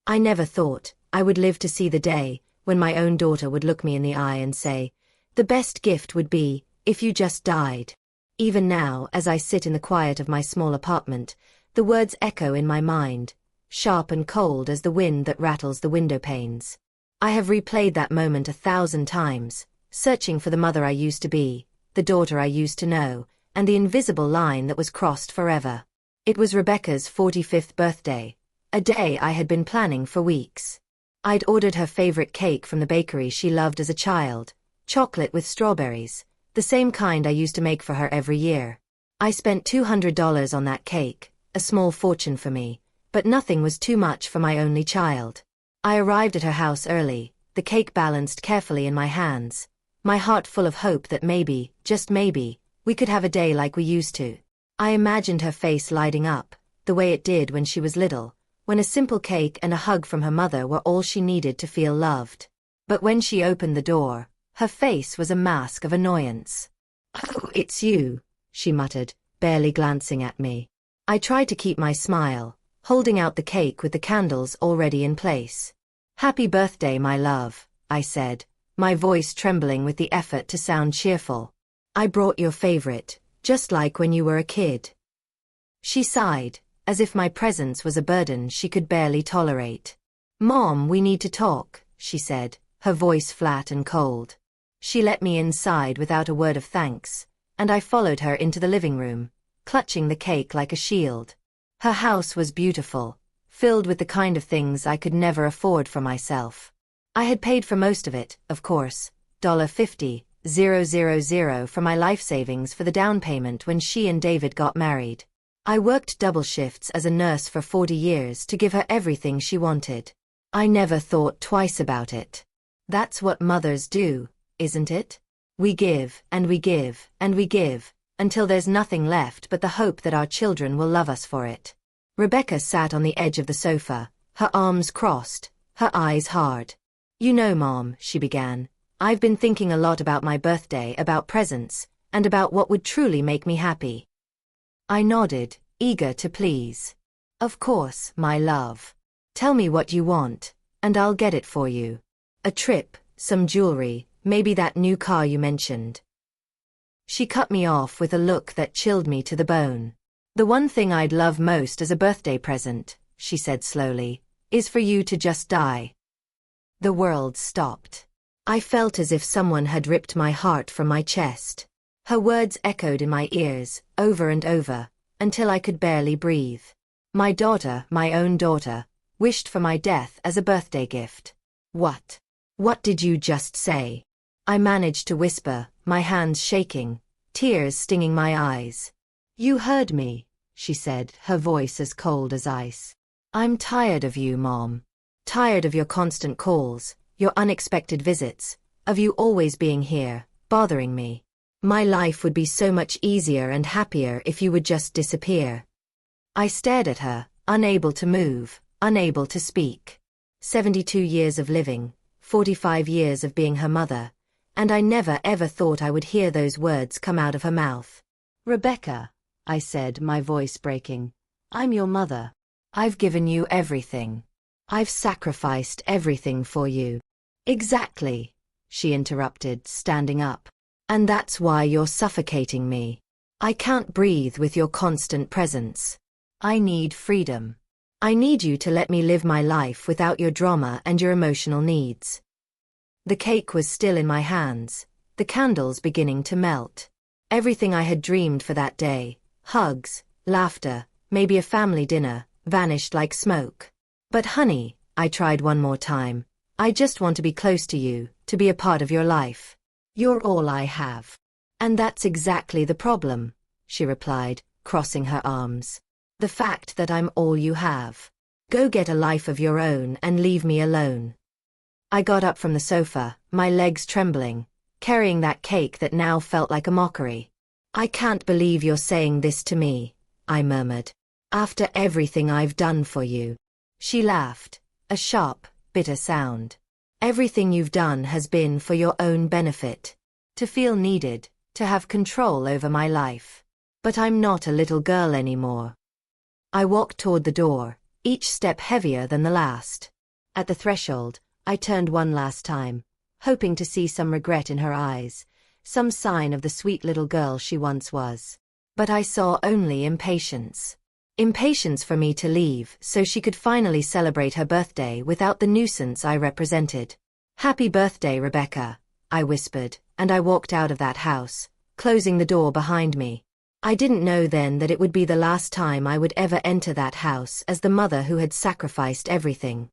I never thought I would live to see the day when my own daughter would look me in the eye and say, "The best gift would be if you just died." Even now, as I sit in the quiet of my small apartment, the words echo in my mind, sharp and cold as the wind that rattles the window panes. I have replayed that moment 1,000 times, searching for the mother I used to be, the daughter I used to know, and the invisible line that was crossed forever. It was Rebecca's 45th birthday, a day I had been planning for weeks. I'd ordered her favorite cake from the bakery she loved as a child, chocolate with strawberries, the same kind I used to make for her every year. I spent $200 on that cake, a small fortune for me, but nothing was too much for my only child. I arrived at her house early, the cake balanced carefully in my hands, my heart full of hope that maybe, just maybe, we could have a day like we used to. I imagined her face lighting up, the way it did when she was little, when a simple cake and a hug from her mother were all she needed to feel loved. But when she opened the door, her face was a mask of annoyance. "Oh, it's you," she muttered, barely glancing at me. I tried to keep my smile, holding out the cake with the candles already in place. "Happy birthday, my love," I said, my voice trembling with the effort to sound cheerful. "I brought your favorite, just like when you were a kid." She sighed, as if my presence was a burden she could barely tolerate. "Mom, we need to talk," she said, her voice flat and cold. She let me inside without a word of thanks, and I followed her into the living room, clutching the cake like a shield. Her house was beautiful, filled with the kind of things I could never afford for myself. I had paid for most of it, of course, $50,000 for my life savings for the down payment when she and David got married. I worked double shifts as a nurse for 40 years to give her everything she wanted. I never thought twice about it. That's what mothers do, isn't it? We give, and we give, and we give, until there's nothing left but the hope that our children will love us for it. Rebecca sat on the edge of the sofa, her arms crossed, her eyes hard. "You know, Mom," she began, "I've been thinking a lot about my birthday, about presents, and about what would truly make me happy." I nodded, eager to please. "Of course, my love. Tell me what you want, and I'll get it for you. A trip, some jewelry, maybe that new car you mentioned." She cut me off with a look that chilled me to the bone. "The one thing I'd love most as a birthday present," she said slowly, "is for you to just die." The world stopped. I felt as if someone had ripped my heart from my chest. Her words echoed in my ears, over and over, until I could barely breathe. My daughter, my own daughter, wished for my death as a birthday gift. What? What did you just say? I managed to whisper, my hands shaking, tears stinging my eyes. "You heard me," she said, her voice as cold as ice. "I'm tired of you, Mom. Tired of your constant calls, your unexpected visits, of you always being here, bothering me. My life would be so much easier and happier if you would just disappear." I stared at her, unable to move, unable to speak. 72 years of living, 45 years of being her mother, and I never ever thought I would hear those words come out of her mouth. "Rebecca," I said, my voice breaking, "I'm your mother. I've given you everything. I've sacrificed everything for you." "Exactly," she interrupted, standing up. "And that's why you're suffocating me. I can't breathe with your constant presence. I need freedom. I need you to let me live my life without your drama and your emotional needs." The cake was still in my hands, the candles beginning to melt. Everything I had dreamed for that day, hugs, laughter, maybe a family dinner, vanished like smoke. "But honey," I tried one more time, "I just want to be close to you, to be a part of your life. You're all I have." "And that's exactly the problem," she replied, crossing her arms. "The fact that I'm all you have. Go get a life of your own and leave me alone." I got up from the sofa, my legs trembling, carrying that cake that now felt like a mockery. "I can't believe you're saying this to me," I murmured. "After everything I've done for you." She laughed, a sharp, bitter sound. "Everything you've done has been for your own benefit. To feel needed, to have control over my life. But I'm not a little girl anymore." I walked toward the door, each step heavier than the last. At the threshold, I turned one last time, hoping to see some regret in her eyes, some sign of the sweet little girl she once was. But I saw only impatience. Impatience for me to leave so she could finally celebrate her birthday without the nuisance I represented. "Happy birthday, Rebecca," I whispered, and I walked out of that house, closing the door behind me. I didn't know then that it would be the last time I would ever enter that house as the mother who had sacrificed everything.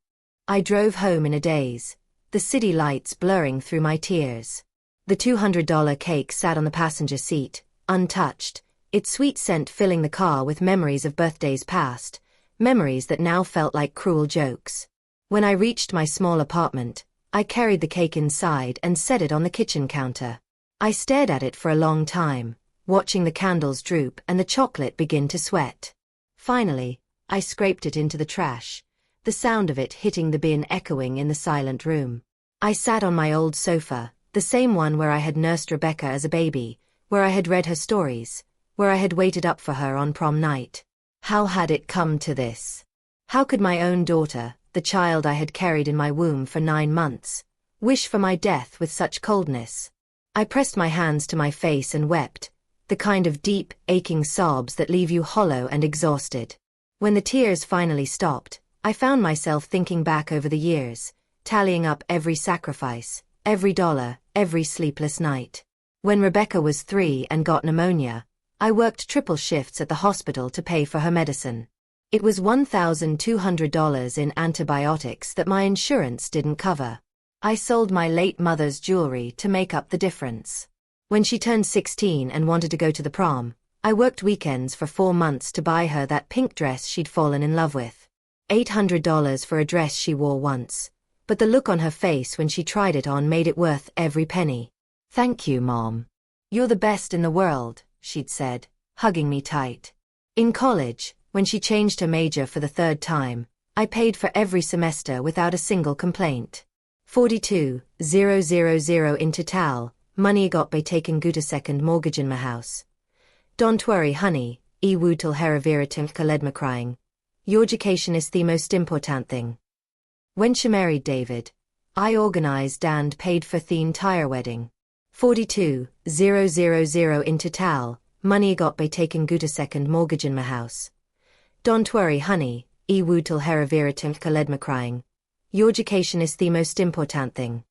I drove home in a daze, the city lights blurring through my tears. The $200 cake sat on the passenger seat, untouched, its sweet scent filling the car with memories of birthdays past, memories that now felt like cruel jokes. When I reached my small apartment, I carried the cake inside and set it on the kitchen counter. I stared at it for a long time, watching the candles droop and the chocolate begin to sweat. Finally, I scraped it into the trash, the sound of it hitting the bin echoing in the silent room. I sat on my old sofa, the same one where I had nursed Rebecca as a baby, where I had read her stories, where I had waited up for her on prom night. How had it come to this? How could my own daughter, the child I had carried in my womb for 9 months, wish for my death with such coldness? I pressed my hands to my face and wept, the kind of deep, aching sobs that leave you hollow and exhausted. When the tears finally stopped, I found myself thinking back over the years, tallying up every sacrifice, every dollar, every sleepless night. When Rebecca was 3 and got pneumonia, I worked triple shifts at the hospital to pay for her medicine. It was $1,200 in antibiotics that my insurance didn't cover. I sold my late mother's jewelry to make up the difference. When she turned 16 and wanted to go to the prom, I worked weekends for 4 months to buy her that pink dress she'd fallen in love with. $800 for a dress she wore once, but the look on her face when she tried it on made it worth every penny. "Thank you, Mom. You're the best in the world," she'd said, hugging me tight. In college, when she changed her major for the 3rd time, I paid for every semester without a single complaint. 42,000 in total, money got by taking guta second mortgage in my house. "Don't worry, honey, I wutal heravira timka crying. Your education is the most important thing." When she married David, I organized and paid for the entire wedding. 42,000 in total, money got by taking guta second mortgage in my house. "Don't worry, honey, I wutal heravira timka crying. Your education is the most important thing."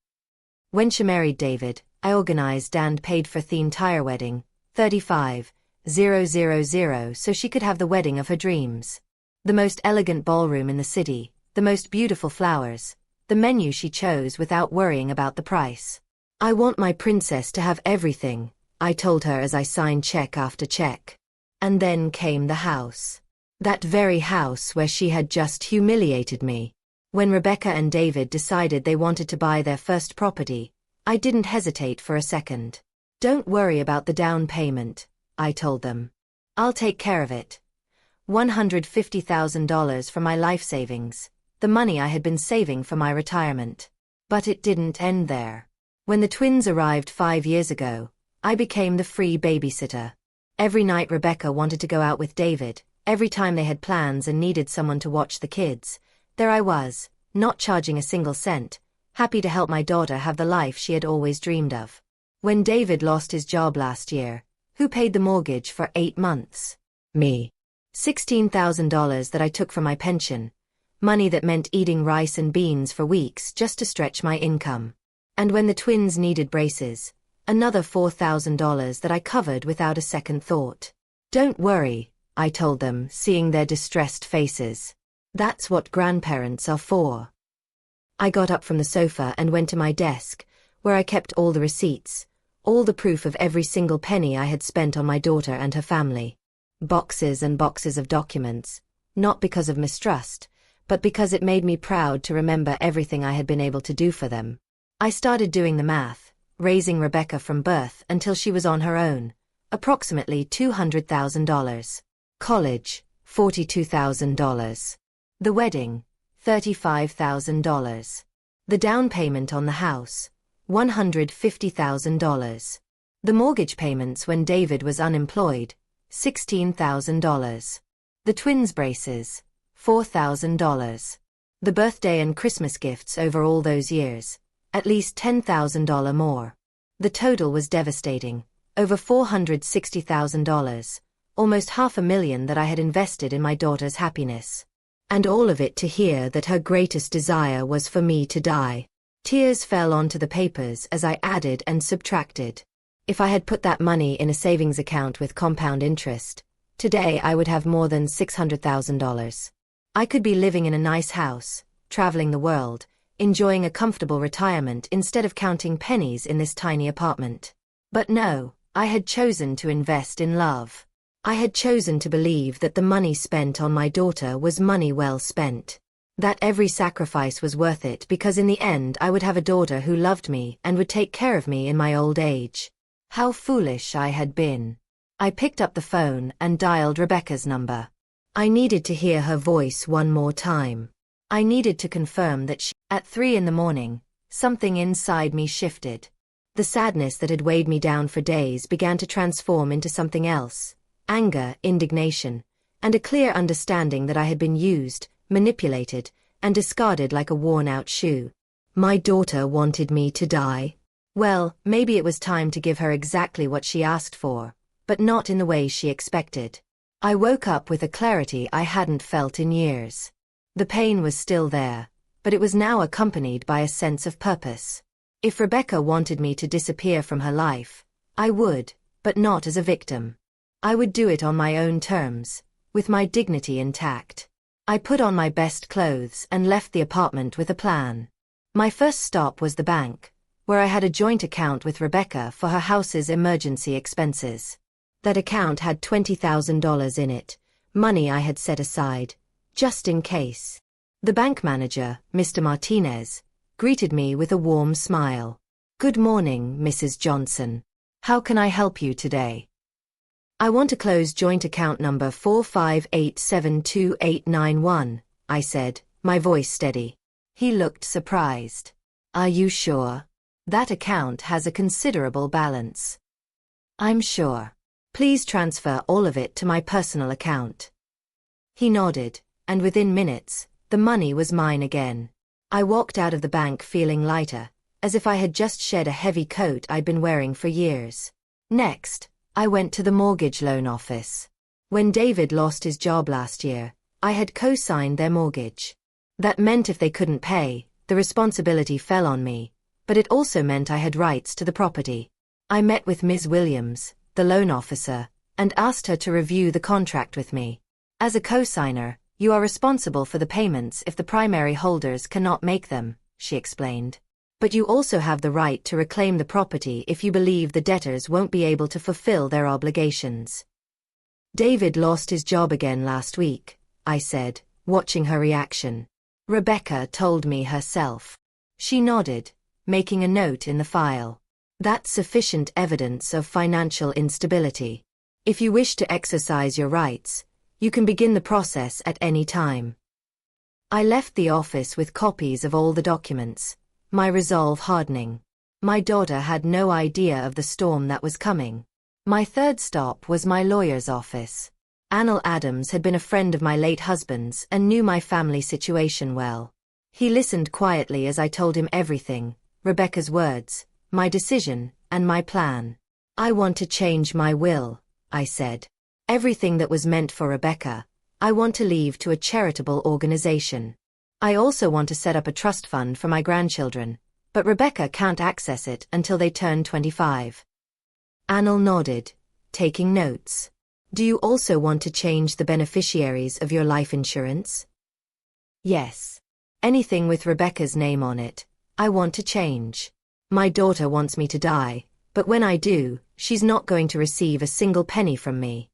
When she married David, I organized and paid for the entire wedding, 35,000 so she could have the wedding of her dreams. The most elegant ballroom in the city, the most beautiful flowers, the menu she chose without worrying about the price. "I want my princess to have everything," I told her as I signed check after check. And then came the house. That very house where she had just humiliated me. When Rebecca and David decided they wanted to buy their first property, I didn't hesitate for a second. "Don't worry about the down payment," I told them. "I'll take care of it." $150,000 from my life savings, the money I had been saving for my retirement. But it didn't end there. When the twins arrived 5 years ago, I became the free babysitter. Every night Rebecca wanted to go out with David, every time they had plans and needed someone to watch the kids, there I was, not charging a single cent, happy to help my daughter have the life she had always dreamed of. When David lost his job last year, who paid the mortgage for 8 months? Me. $16,000 that I took from my pension, money that meant eating rice and beans for weeks just to stretch my income. And when the twins needed braces, another $4,000 that I covered without a second thought. "Don't worry," I told them, seeing their distressed faces. "That's what grandparents are for." I got up from the sofa and went to my desk, where I kept all the receipts, all the proof of every single penny I had spent on my daughter and her family. Boxes and boxes of documents, not because of mistrust, but because it made me proud to remember everything I had been able to do for them. I started doing the math, raising Rebecca from birth until she was on her own, approximately $200,000. College, $42,000. The wedding, $35,000. The down payment on the house, $150,000. The mortgage payments when David was unemployed, $16,000. The twins' braces, $4,000. The birthday and Christmas gifts over all those years, at least $10,000 more. The total was devastating, over $460,000, almost $500,000 that I had invested in my daughter's happiness. And all of it to hear that her greatest desire was for me to die. Tears fell onto the papers as I added and subtracted. If I had put that money in a savings account with compound interest, today I would have more than $600,000. I could be living in a nice house, traveling the world, enjoying a comfortable retirement instead of counting pennies in this tiny apartment. But no, I had chosen to invest in love. I had chosen to believe that the money spent on my daughter was money well spent. That every sacrifice was worth it because in the end I would have a daughter who loved me and would take care of me in my old age. How foolish I had been. I picked up the phone and dialed Rebecca's number. I needed to hear her voice one more time. I needed to confirm that at 3 a.m, something inside me shifted. The sadness that had weighed me down for days began to transform into something else. Anger, indignation, and a clear understanding that I had been used, manipulated, and discarded like a worn-out shoe. My daughter wanted me to die. Well, maybe it was time to give her exactly what she asked for, but not in the way she expected. I woke up with a clarity I hadn't felt in years. The pain was still there, but it was now accompanied by a sense of purpose. If Rebecca wanted me to disappear from her life, I would, but not as a victim. I would do it on my own terms, with my dignity intact. I put on my best clothes and left the apartment with a plan. My first stop was the bank, where I had a joint account with Rebecca for her house's emergency expenses. That account had $20,000 in it, money I had set aside, just in case. The bank manager, Mr. Martinez, greeted me with a warm smile. "Good morning, Mrs. Johnson. How can I help you today?" "I want to close joint account number 458728891, I said, my voice steady. He looked surprised. "Are you sure? That account has a considerable balance." "I'm sure. Please transfer all of it to my personal account." He nodded, and within minutes, the money was mine again. I walked out of the bank feeling lighter, as if I had just shed a heavy coat I'd been wearing for years. Next, I went to the mortgage loan office. When David lost his job last year, I had co-signed their mortgage. That meant if they couldn't pay, the responsibility fell on me, but it also meant I had rights to the property. I met with Ms. Williams, the loan officer, and asked her to review the contract with me. "As a co-signer, you are responsible for the payments if the primary holders cannot make them," she explained. "But you also have the right to reclaim the property if you believe the debtors won't be able to fulfill their obligations." "David lost his job again last week," I said, watching her reaction. "Rebecca told me herself." She nodded, making a note in the file. "That's sufficient evidence of financial instability. If you wish to exercise your rights, you can begin the process at any time." I left the office with copies of all the documents, my resolve hardening. My daughter had no idea of the storm that was coming. My third stop was my lawyer's office. Anil Adams had been a friend of my late husband's and knew my family situation well. He listened quietly as I told him everything, Rebecca's words, my decision, and my plan. "I want to change my will," I said. "Everything that was meant for Rebecca, I want to leave to a charitable organization. I also want to set up a trust fund for my grandchildren, but Rebecca can't access it until they turn 25. Anil nodded, taking notes. "Do you also want to change the beneficiaries of your life insurance?" "Yes. Anything with Rebecca's name on it, I want to change. My daughter wants me to die, but when I do, she's not going to receive a single penny from me."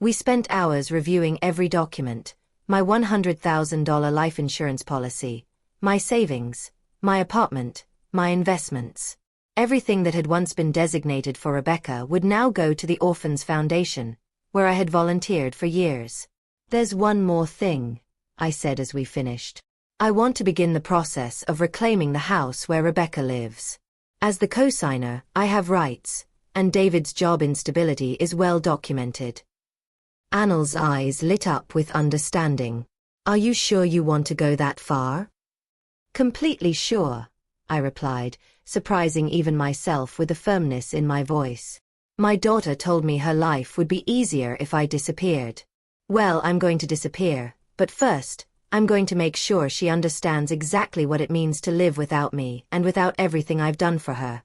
We spent hours reviewing every document, my $100,000 life insurance policy, my savings, my apartment, my investments. Everything that had once been designated for Rebecca would now go to the Orphans Foundation, where I had volunteered for years. "There's one more thing," I said as we finished. "I want to begin the process of reclaiming the house where Rebecca lives. As the co-signer, I have rights, and David's job instability is well documented." Anil's eyes lit up with understanding. Are you sure you want to go that far? Completely sure, I replied, surprising even myself with the firmness in my voice. My daughter told me her life would be easier if I disappeared. Well, I'm going to disappear, but first, I'm going to make sure she understands exactly what it means to live without me and without everything I've done for her.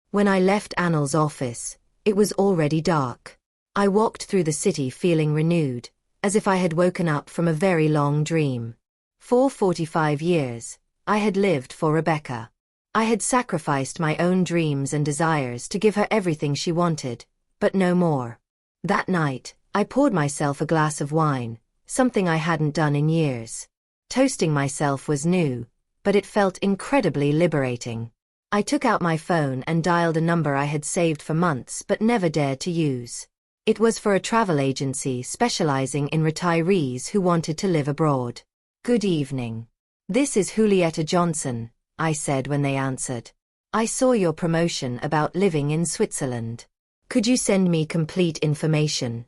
When I left Annel's office, it was already dark. I walked through the city feeling renewed, as if I had woken up from a very long dream. For 45 years, I had lived for Rebecca. I had sacrificed my own dreams and desires to give her everything she wanted, but no more. That night, I poured myself a glass of wine, something I hadn't done in years. Toasting myself was new, but it felt incredibly liberating. I took out my phone and dialed a number I had saved for months but never dared to use. It was for a travel agency specializing in retirees who wanted to live abroad. Good evening. This is Julieta Johnson, I said when they answered. I saw your promotion about living in Switzerland. Could you send me complete information?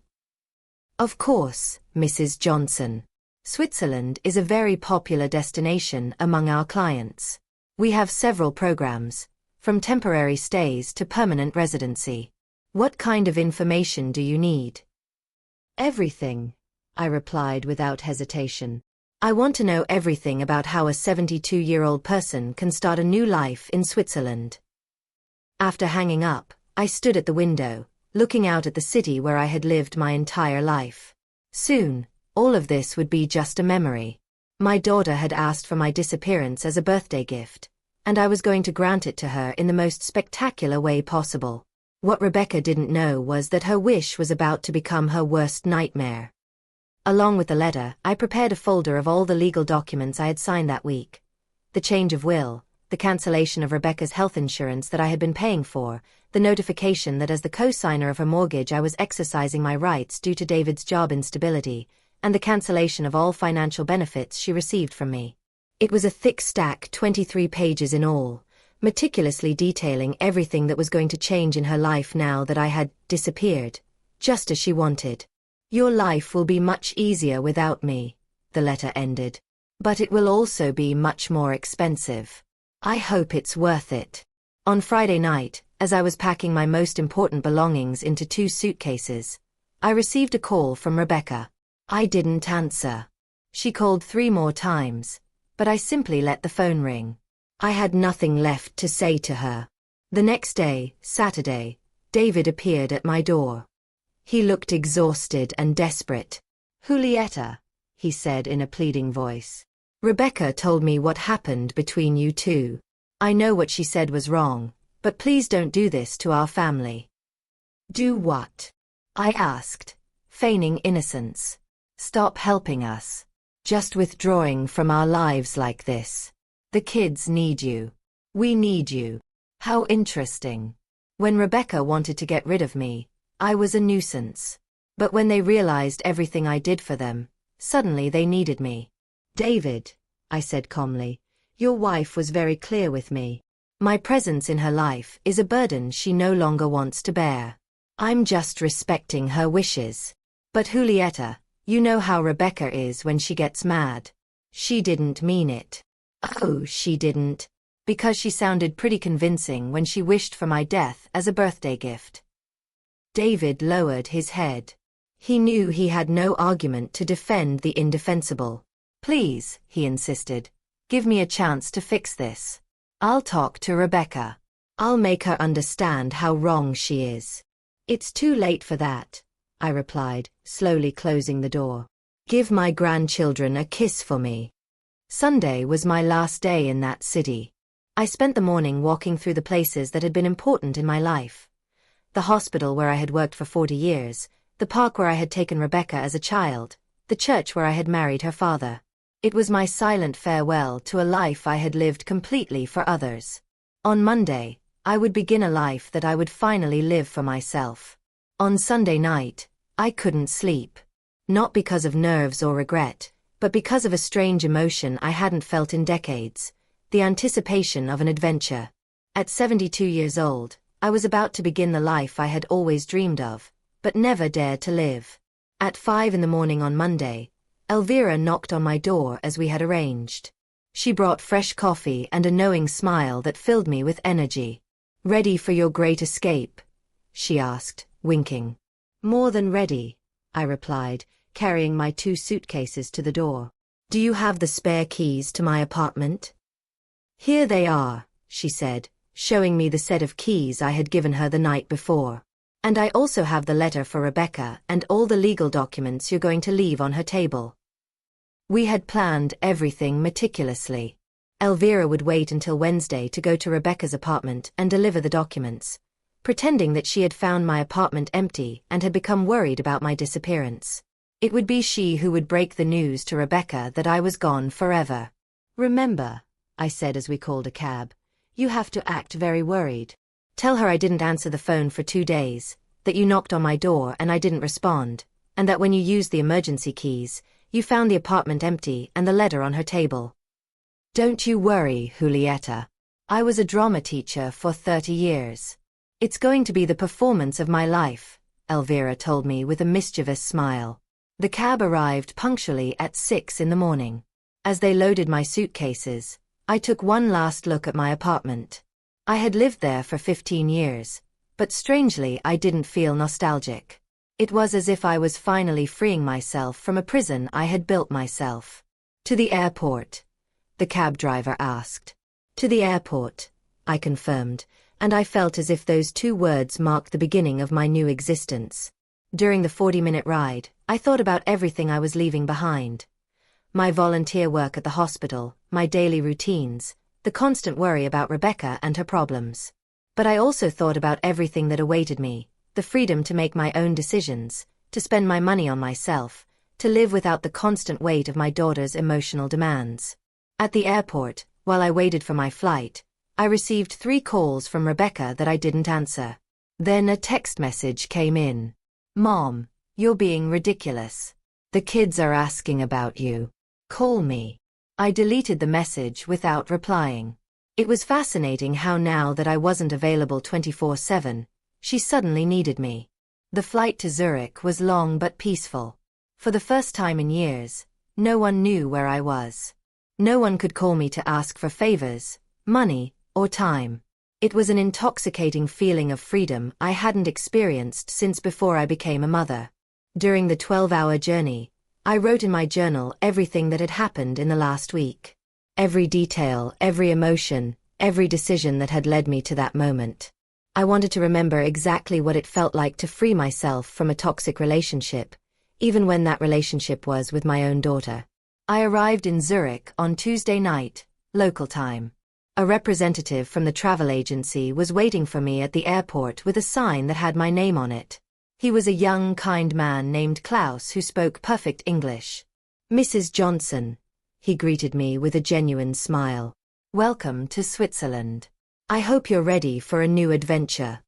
Of course, Mrs. Johnson. Switzerland is a very popular destination among our clients. We have several programs, from temporary stays to permanent residency. What kind of information do you need? Everything, I replied without hesitation. I want to know everything about how a 72-year-old person can start a new life in Switzerland. After hanging up, I stood at the window, looking out at the city where I had lived my entire life. Soon, all of this would be just a memory. My daughter had asked for my disappearance as a birthday gift, and I was going to grant it to her in the most spectacular way possible. What Rebecca didn't know was that her wish was about to become her worst nightmare. Along with the letter, I prepared a folder of all the legal documents I had signed that week. The change of will, the cancellation of Rebecca's health insurance that I had been paying for, the notification that as the co-signer of her mortgage I was exercising my rights due to David's job instability, and the cancellation of all financial benefits she received from me. It was a thick stack, 23 pages in all, meticulously detailing everything that was going to change in her life now that I had disappeared, just as she wanted. Your life will be much easier without me, the letter ended. But it will also be much more expensive. I hope it's worth it. On Friday night, as I was packing my most important belongings into 2 suitcases, I received a call from Rebecca. I didn't answer. She called 3 more times, but I simply let the phone ring. I had nothing left to say to her. The next day, Saturday, David appeared at my door. He looked exhausted and desperate. Julieta, he said in a pleading voice. Rebecca told me what happened between you two. I know what she said was wrong, but please don't do this to our family. Do what? I asked, feigning innocence. Stop helping us. Just withdrawing from our lives like this. The kids need you. We need you. How interesting. When Rebecca wanted to get rid of me, I was a nuisance. But when they realized everything I did for them, suddenly they needed me. David, I said calmly, your wife was very clear with me. My presence in her life is a burden she no longer wants to bear. I'm just respecting her wishes. But Julieta, you know how Rebecca is when she gets mad. She didn't mean it. Oh, she didn't. Because she sounded pretty convincing when she wished for my death as a birthday gift. David lowered his head. He knew he had no argument to defend the indefensible. Please, he insisted, give me a chance to fix this. I'll talk to Rebecca. I'll make her understand how wrong she is. It's too late for that, I replied, slowly closing the door. Give my grandchildren a kiss for me. Sunday was my last day in that city. I spent the morning walking through the places that had been important in my life. The hospital where I had worked for 40 years, the park where I had taken Rebecca as a child, the church where I had married her father. It was my silent farewell to a life I had lived completely for others. On Monday, I would begin a life that I would finally live for myself. On Sunday night, I couldn't sleep. Not because of nerves or regret, but because of a strange emotion I hadn't felt in decades, the anticipation of an adventure. At 72 years old, I was about to begin the life I had always dreamed of, but never dared to live. At 5 in the morning on Monday, Elvira knocked on my door as we had arranged. She brought fresh coffee and a knowing smile that filled me with energy. "Ready for your great escape?" she asked, winking. "More than ready," I replied, carrying my 2 suitcases to the door. "Do you have the spare keys to my apartment?" "Here they are," she said, showing me the set of keys I had given her the night before. "And I also have the letter for Rebecca and all the legal documents you're going to leave on her table." We had planned everything meticulously. Elvira would wait until Wednesday to go to Rebecca's apartment and deliver the documents, pretending that she had found my apartment empty and had become worried about my disappearance. It would be she who would break the news to Rebecca that I was gone forever. "Remember," I said as we called a cab, "you have to act very worried. Tell her I didn't answer the phone for 2 days, that you knocked on my door and I didn't respond, and that when you used the emergency keys, you found the apartment empty and the letter on her table." "Don't you worry, Julieta. I was a drama teacher for 30 years. It's going to be the performance of my life," Elvira told me with a mischievous smile. The cab arrived punctually at 6 in the morning. As they loaded my suitcases, I took one last look at my apartment. I had lived there for 15 years, but strangely I didn't feel nostalgic. It was as if I was finally freeing myself from a prison I had built myself. "To the airport?" the cab driver asked. "To the airport," I confirmed, and I felt as if those 2 words marked the beginning of my new existence. During the 40-minute ride, I thought about everything I was leaving behind. My volunteer work at the hospital, my daily routines, the constant worry about Rebecca and her problems. But I also thought about everything that awaited me, the freedom to make my own decisions, to spend my money on myself, to live without the constant weight of my daughter's emotional demands. At the airport, while I waited for my flight, I received 3 calls from Rebecca that I didn't answer. Then a text message came in. "Mom, you're being ridiculous. The kids are asking about you. Call me." I deleted the message without replying. It was fascinating how now that I wasn't available 24/7, she suddenly needed me. The flight to Zurich was long but peaceful. For the first time in years, no one knew where I was. No one could call me to ask for favors, money, or time. It was an intoxicating feeling of freedom I hadn't experienced since before I became a mother. During the 12-hour journey, I wrote in my journal everything that had happened in the last week. Every detail, every emotion, every decision that had led me to that moment. I wanted to remember exactly what it felt like to free myself from a toxic relationship, even when that relationship was with my own daughter. I arrived in Zurich on Tuesday night, local time. A representative from the travel agency was waiting for me at the airport with a sign that had my name on it. He was a young, kind man named Klaus who spoke perfect English. "Mrs. Johnson," he greeted me with a genuine smile. "Welcome to Switzerland. I hope you're ready for a new adventure."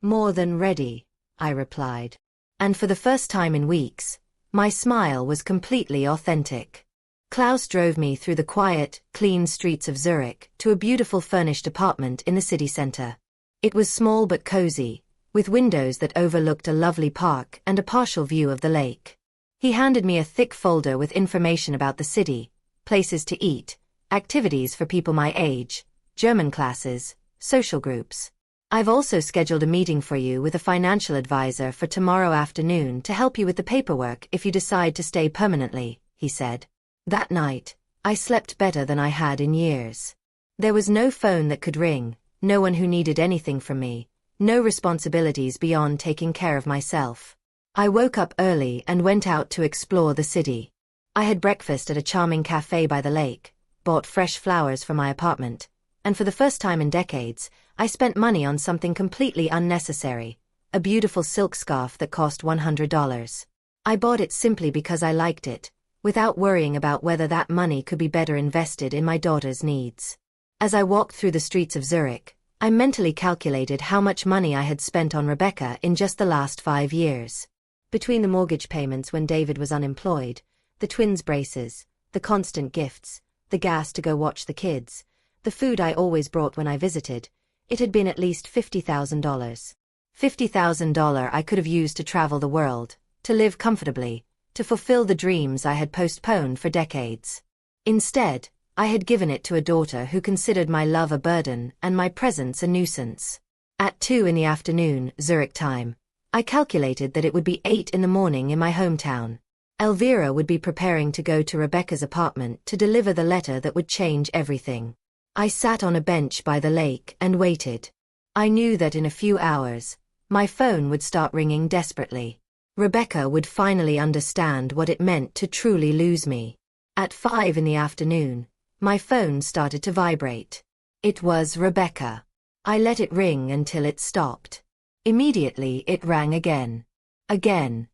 "More than ready," I replied. And for the first time in weeks, my smile was completely authentic. Klaus drove me through the quiet, clean streets of Zurich to a beautiful furnished apartment in the city center. It was small but cozy, with windows that overlooked a lovely park and a partial view of the lake. He handed me a thick folder with information about the city, places to eat, activities for people my age, German classes, social groups. "I've also scheduled a meeting for you with a financial advisor for tomorrow afternoon to help you with the paperwork if you decide to stay permanently," he said. That night, I slept better than I had in years. There was no phone that could ring, no one who needed anything from me, no responsibilities beyond taking care of myself. I woke up early and went out to explore the city. I had breakfast at a charming cafe by the lake, bought fresh flowers for my apartment, and for the first time in decades, I spent money on something completely unnecessary, a beautiful silk scarf that cost $100. I bought it simply because I liked it, without worrying about whether that money could be better invested in my daughter's needs. As I walked through the streets of Zurich, I mentally calculated how much money I had spent on Rebecca in just the last 5 years. Between the mortgage payments when David was unemployed, the twins' braces, the constant gifts, the gas to go watch the kids, the food I always brought when I visited, it had been at least $50,000. $50,000 I could have used to travel the world, to live comfortably, to fulfill the dreams I had postponed for decades. Instead, I had given it to a daughter who considered my love a burden and my presence a nuisance. At 2 in the afternoon, Zurich time, I calculated that it would be 8 in the morning in my hometown. Elvira would be preparing to go to Rebecca's apartment to deliver the letter that would change everything. I sat on a bench by the lake and waited. I knew that in a few hours, my phone would start ringing desperately. Rebecca would finally understand what it meant to truly lose me. At 5 in the afternoon, my phone started to vibrate. It was Rebecca. I let it ring until it stopped. Immediately it rang again. Again.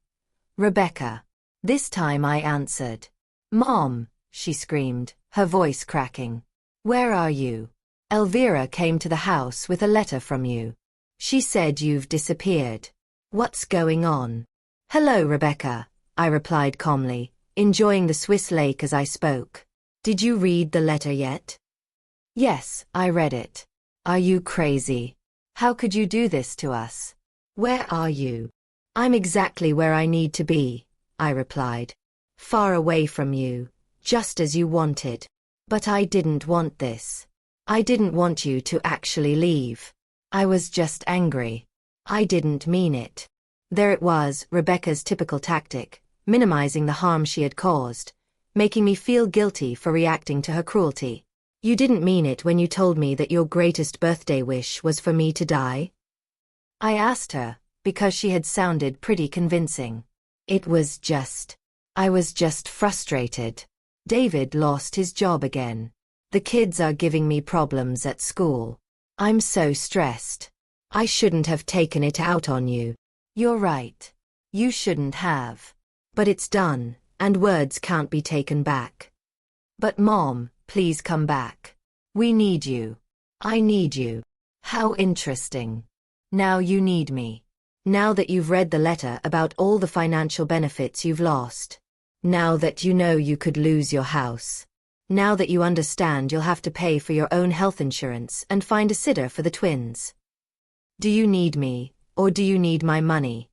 Rebecca. This time I answered. "Mom," she screamed, her voice cracking. "Where are you? Elvira came to the house with a letter from you. She said you've disappeared. What's going on?" "Hello, Rebecca," I replied calmly, enjoying the Swiss lake as I spoke. "Did you read the letter yet?" "Yes, I read it. Are you crazy? How could you do this to us? Where are you?" "I'm exactly where I need to be," I replied. "Far away from you, just as you wanted. But I didn't want this. I didn't want you to actually leave. I was just angry. I didn't mean it." There it was, Rebecca's typical tactic, minimizing the harm she had caused, making me feel guilty for reacting to her cruelty. "You didn't mean it when you told me that your greatest birthday wish was for me to die?" I asked her, because she had sounded pretty convincing. I was just frustrated. David lost his job again. The kids are giving me problems at school. I'm so stressed. I shouldn't have taken it out on you. You're right. You shouldn't have. But it's done, and words can't be taken back. But Mom, please come back. We need you. I need you. How interesting. Now you need me. Now that you've read the letter about all the financial benefits you've lost. Now that you know you could lose your house. Now that you understand you'll have to pay for your own health insurance and find a sitter for the twins. Do you need me, or do you need my money?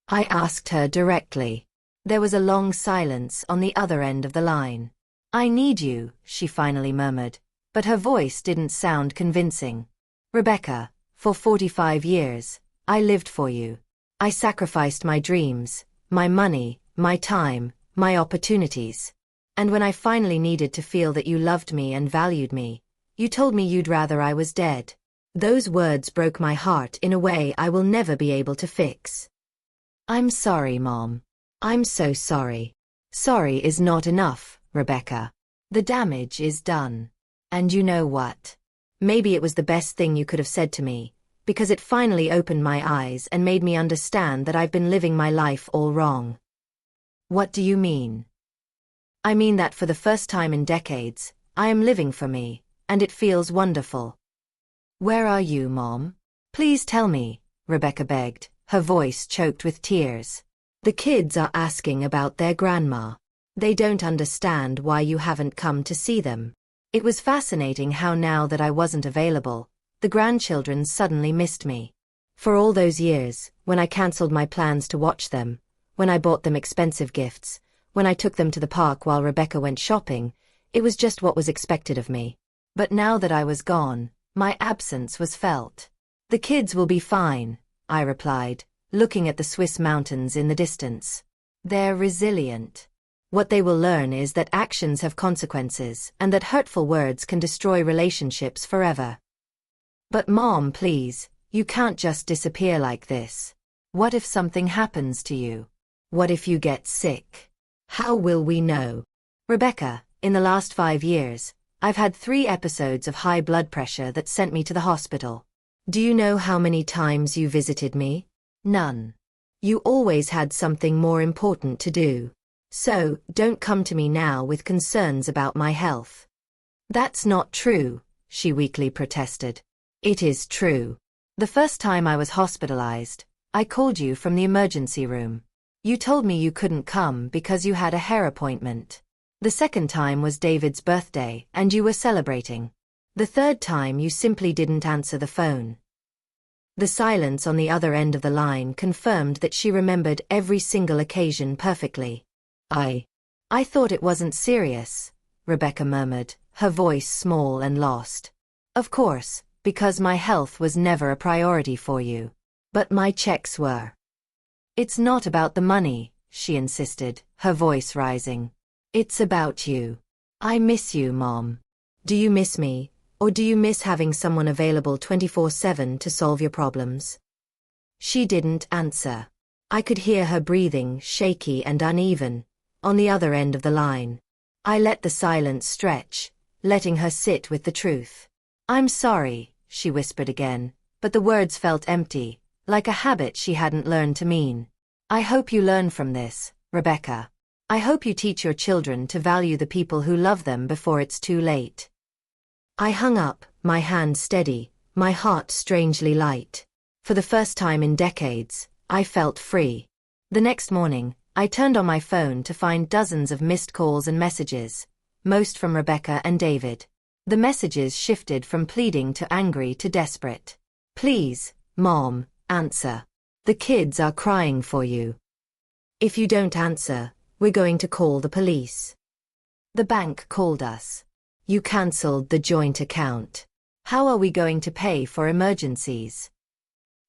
I asked her directly. There was a long silence on the other end of the line. "I need you," she finally murmured, but her voice didn't sound convincing. "Rebecca, for 45 years, I lived for you. I sacrificed my dreams, my money, my time, my opportunities. And when I finally needed to feel that you loved me and valued me, you told me you'd rather I was dead. Those words broke my heart in a way I will never be able to fix. I'm sorry, Mom. I'm so sorry. Sorry is not enough, Rebecca. The damage is done. And you know what? Maybe it was the best thing you could have said to me, because it finally opened my eyes and made me understand that I've been living my life all wrong." "What do you mean?" "I mean that for the first time in decades, I am living for me, and it feels wonderful." "Where are you, Mom? Please tell me," Rebecca begged, her voice choked with tears. "The kids are asking about their grandma. They don't understand why you haven't come to see them." It was fascinating how now that I wasn't available, the grandchildren suddenly missed me. For all those years, when I cancelled my plans to watch them, when I bought them expensive gifts, when I took them to the park while Rebecca went shopping, it was just what was expected of me. But now that I was gone, my absence was felt. "The kids will be fine," I replied, looking at the Swiss mountains in the distance. "They're resilient. What they will learn is that actions have consequences and that hurtful words can destroy relationships forever." "But Mom, please, you can't just disappear like this. What if something happens to you? What if you get sick? How will we know?" "Rebecca, in the last 5 years, I've had 3 episodes of high blood pressure that sent me to the hospital. Do you know how many times you visited me? None. You always had something more important to do. So, don't come to me now with concerns about my health." "That's not true," she weakly protested. "It is true. The first time I was hospitalized, I called you from the emergency room. You told me you couldn't come because you had a hair appointment. The second time was David's birthday and you were celebrating. The third time you simply didn't answer the phone." The silence on the other end of the line confirmed that she remembered every single occasion perfectly. I thought it wasn't serious, Rebecca murmured, her voice small and lost. Of course, because my health was never a priority for you. But my checks were. It's not about the money, she insisted, her voice rising. It's about you. I miss you, Mom. Do you miss me, or do you miss having someone available 24/7 to solve your problems? She didn't answer. I could hear her breathing, shaky and uneven, on the other end of the line. I let the silence stretch, letting her sit with the truth. I'm sorry, she whispered again, but the words felt empty, like a habit she hadn't learned to mean. I hope you learn from this, Rebecca. I hope you teach your children to value the people who love them before it's too late. I hung up, my hand steady, my heart strangely light. For the first time in decades, I felt free. The next morning, I turned on my phone to find dozens of missed calls and messages, most from Rebecca and David. The messages shifted from pleading to angry to desperate. Please, Mom, answer. The kids are crying for you. If you don't answer, we're going to call the police. The bank called us. You cancelled the joint account. How are we going to pay for emergencies?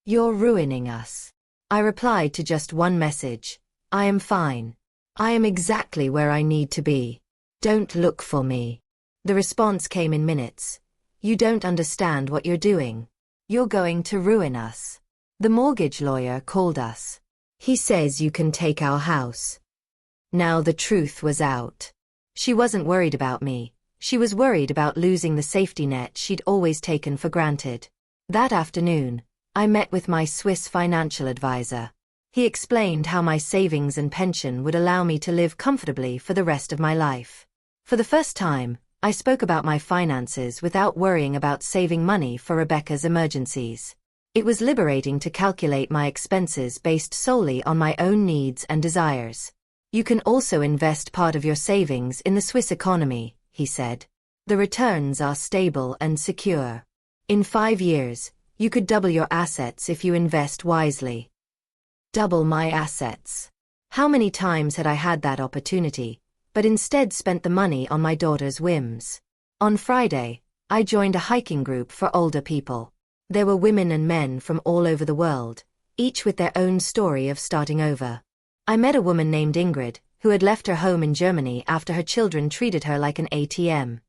You're ruining us. I replied to just one message. I am fine. I am exactly where I need to be. Don't look for me. The response came in minutes. You don't understand what you're doing. You're going to ruin us. The mortgage lawyer called us. He says you can take our house. Now the truth was out. She wasn't worried about me. She was worried about losing the safety net she'd always taken for granted. That afternoon, I met with my Swiss financial advisor. He explained how my savings and pension would allow me to live comfortably for the rest of my life. For the first time, I spoke about my finances without worrying about saving money for Rebecca's emergencies. It was liberating to calculate my expenses based solely on my own needs and desires. You can also invest part of your savings in the Swiss economy, he said. The returns are stable and secure. In 5 years, you could double your assets if you invest wisely. Double my assets. How many times had I had that opportunity, but instead spent the money on my daughter's whims? On Friday, I joined a hiking group for older people. There were women and men from all over the world, each with their own story of starting over. I met a woman named Ingrid, who had left her home in Germany after her children treated her like an ATM.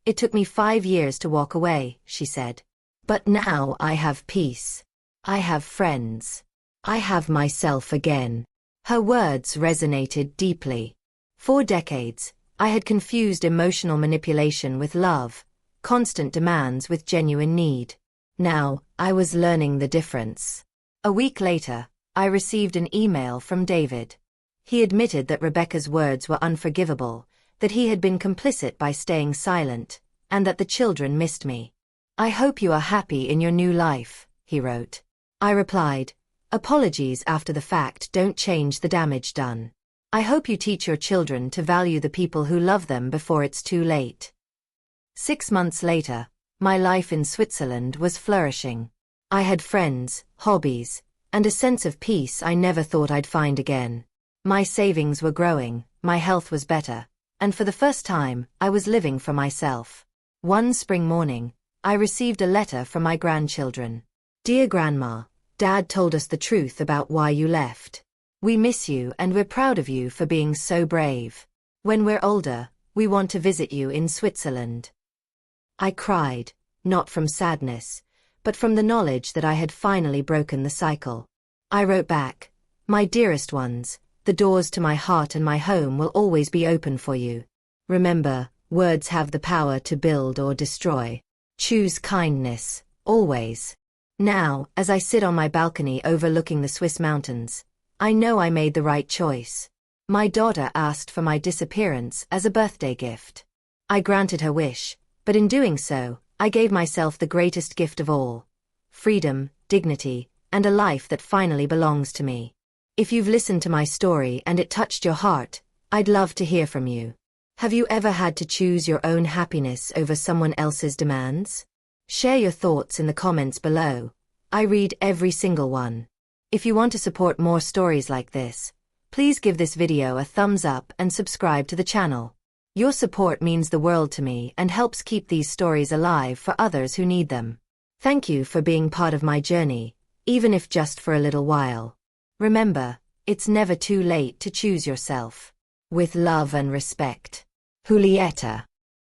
It took me 5 years to walk away, she said. But now I have peace. I have friends. I have myself again. Her words resonated deeply. For decades, I had confused emotional manipulation with love, constant demands with genuine need. Now, I was learning the difference. A week later, I received an email from David. He admitted that Rebecca's words were unforgivable, that he had been complicit by staying silent, and that the children missed me. I hope you are happy in your new life, he wrote. I replied, apologies after the fact don't change the damage done. I hope you teach your children to value the people who love them before it's too late. 6 months later, my life in Switzerland was flourishing. I had friends, hobbies, and a sense of peace I never thought I'd find again. My savings were growing, my health was better, and for the first time, I was living for myself. One spring morning, I received a letter from my grandchildren. Dear Grandma, Dad told us the truth about why you left. We miss you and we're proud of you for being so brave. When we're older, we want to visit you in Switzerland. I cried, not from sadness, but from the knowledge that I had finally broken the cycle. I wrote back, my dearest ones, the doors to my heart and my home will always be open for you. Remember, words have the power to build or destroy. Choose kindness, always. Now, as I sit on my balcony overlooking the Swiss mountains, I know I made the right choice. My daughter asked for my disappearance as a birthday gift. I granted her wish, but in doing so, I gave myself the greatest gift of all: freedom, dignity, and a life that finally belongs to me. If you've listened to my story and it touched your heart, I'd love to hear from you. Have you ever had to choose your own happiness over someone else's demands? Share your thoughts in the comments below. I read every single one. If you want to support more stories like this, Please give this video a thumbs up and subscribe to the channel. Your support means the world to me and helps keep these stories alive for others who need them. Thank you for being part of my journey, even if just for a little while. Remember, it's never too late to choose yourself. With love and respect. Julieta.